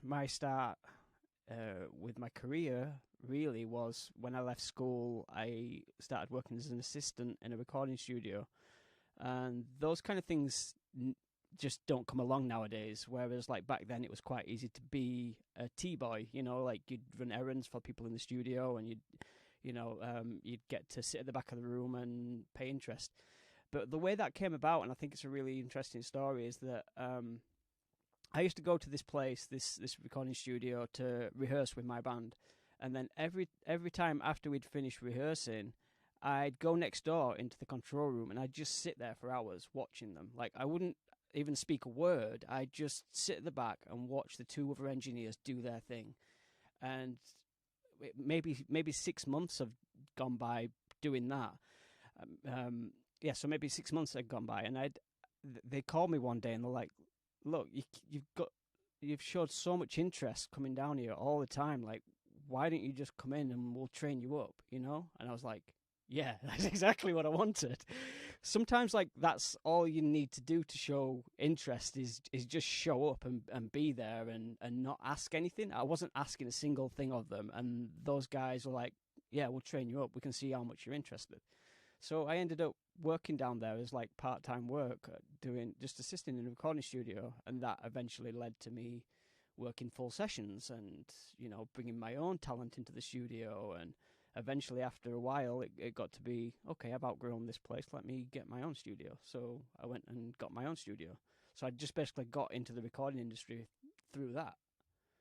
my start with my career really was when I left school. I started working as an assistant in a recording studio, and those kind of things just don't come along nowadays. Whereas like back then, it was quite easy to be a T-boy. Like you'd run errands for people in the studio, and you'd get to sit at the back of the room and pay interest. But the way that came about, and I think it's a really interesting story, is that I used to go to this place, this recording studio, to rehearse with my band. And then every time after we'd finished rehearsing, I'd go next door into the control room and I'd just sit there for hours watching them. Like, I wouldn't even speak a word. I'd just sit at the back and watch the two other engineers do their thing. And maybe 6 months have gone by doing that. So maybe 6 months had gone by, and they called me one day and they're like, "Look, you've showed so much interest coming down here all the time. Like, why don't you just come in and we'll train you up?" And I was like, "Yeah, that's exactly what I wanted." Sometimes, like, that's all you need to do to show interest is just show up and be there and not ask anything. I wasn't asking a single thing of them, and those guys were like, "Yeah, we'll train you up. We can see how much you're interested." So I ended up working down there as like part-time work, just assisting in a recording studio, and that eventually led to me working full sessions and bringing my own talent into the studio. And eventually, after a while, it got to be, okay, I've outgrown this place, let me get my own studio. So I went and got my own studio. So I just basically got into the recording industry through that.